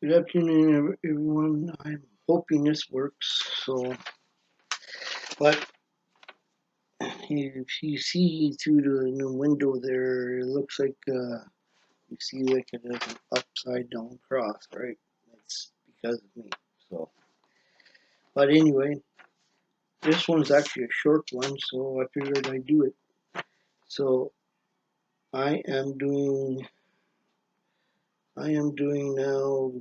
Good afternoon, everyone. I'm hoping this works. But if you see through the window there, it looks like you see like it has an upside down cross, right? That's because of me. So, but anyway, this one's actually a short one, so I figured I'd do it. So I am doing, I am doing now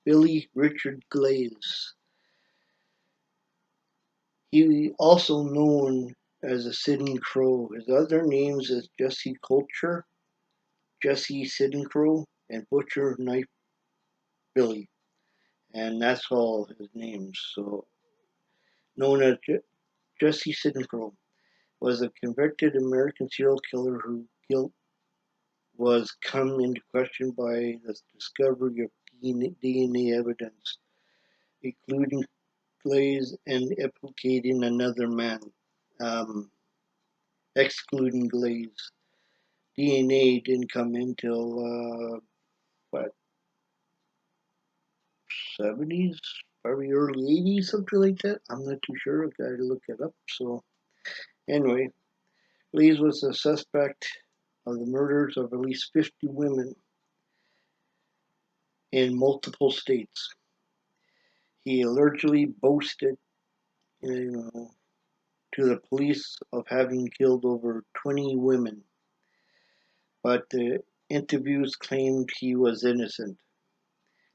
Billy Richard Glaze. He also known as a Sitting Crow. His other names is Jesse Culture, Jesse Sitting Crow, and Butcher Knife Billy, and that's all his names. So known as Jesse Sitting Crow was a convicted American serial killer whose guilt was come into question by the discovery of DNA evidence, including Glaze and implicating another man, um, excluding Glaze. DNA didn't come in till what 70s, probably early 80s, something like that. I'm not too sure. I gotta look it up. So anyway, Glaze was a suspect of the murders of at least 50 women in multiple states. He allegedly boasted, you know, to the police of having killed over 20 women, but the interviews claimed he was innocent.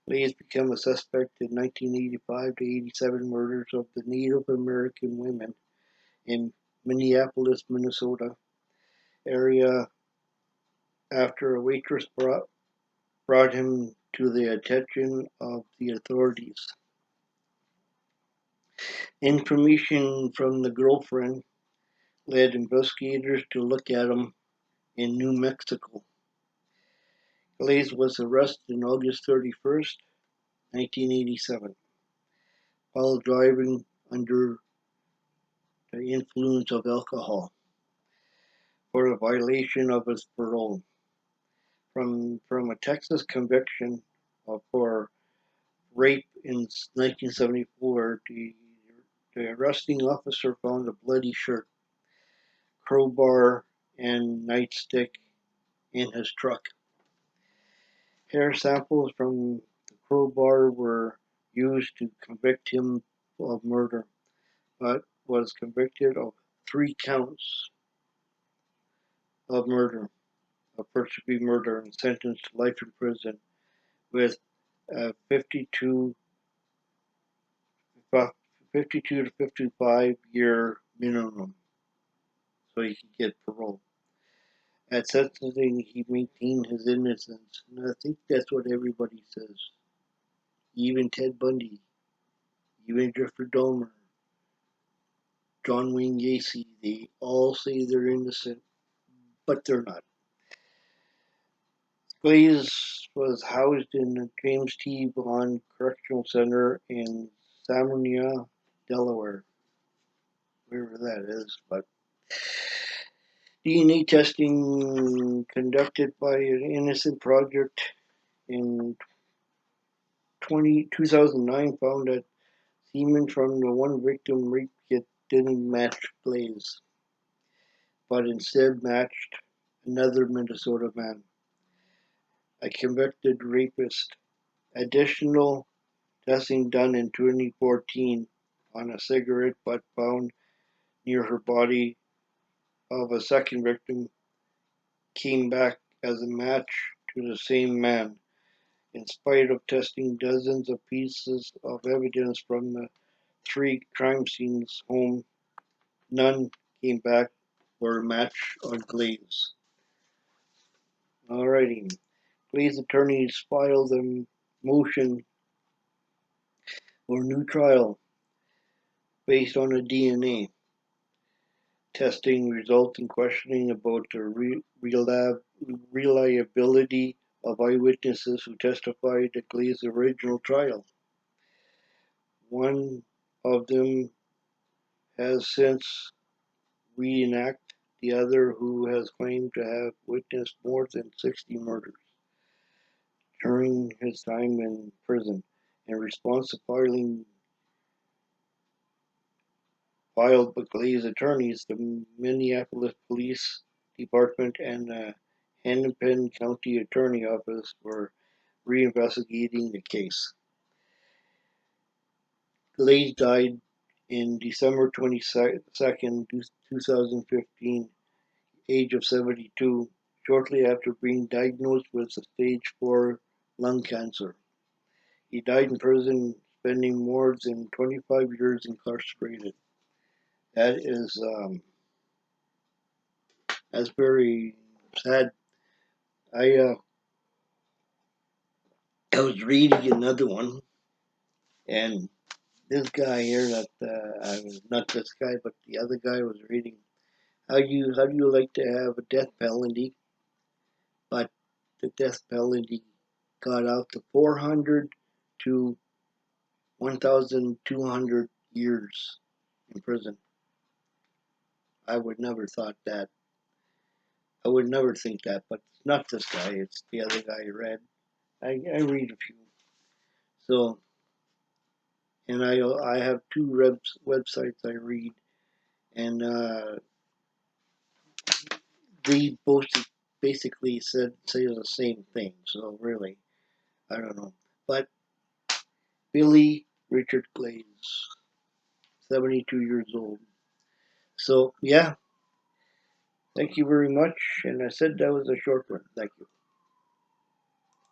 Glaze became a suspect in 1985 to 87 murders of the Native American women in Minneapolis, Minnesota area after a waitress brought him to the attention of the authorities. Information from the girlfriend led investigators to look at him in New Mexico. Glaze was arrested on August 31st, 1987, while driving under the influence of alcohol for a violation of his parole. From a Texas conviction for rape in 1974, the arresting officer found a bloody shirt, crowbar, and nightstick in his truck. Hair samples from the crowbar were used to convict him of murder, but was convicted of 3 counts of murder, of first-degree murder, and sentenced to life in prison with a 52 to 55-year minimum, so he could get parole. At sentencing, he maintained his innocence, and I think that's what everybody says. Even Ted Bundy, even Jeffrey Dahmer, John Wayne Gacy, they all say they're innocent, but they're not. Glaze was housed in the James T. Bond Correctional Center in Samania, Delaware, wherever that is, but DNA testing conducted by an Innocent Project in 2009 found that semen from the one victim rape kit didn't match Glaze, but instead matched another Minnesota man, a convicted rapist. Additional testing done in 2014 on a cigarette butt found near her body of a second victim came back as a match to the same man. In spite of testing dozens of pieces of evidence from the 3 crime scenes home, none came back for a match on Glaze. Alrighty. Glaze attorneys filed a motion for a new trial based on the DNA testing results and questioning about the reliability of eyewitnesses who testified at Glaze's original trial. One of them has since reenacted the other, who has claimed to have witnessed more than 60 murders. during his time in prison. In response to filed by Glaze attorneys, the Minneapolis Police Department and the Hennepin County Attorney Office were reinvestigating the case. Glaze died in December 22nd, 2015, age of 72, shortly after being diagnosed with stage 4 lung cancer. He died in prison, spending more than 25 years incarcerated. That is that's very sad. I uh, I was reading another one, and this guy here that I was not this guy, but the other guy was reading. How do you like to have a death penalty, but the death penalty got out to 400 to 1,200 years in prison. I would never thought that. I would never think that, but it's not this guy. It's the other guy I read. I read a few. So, and I have two websites I read, and they both basically say the same thing. So really, I don't know. But Billy Richard Glaze, 72 years old. So yeah, thank you very much. And I said that was a short one. Thank you.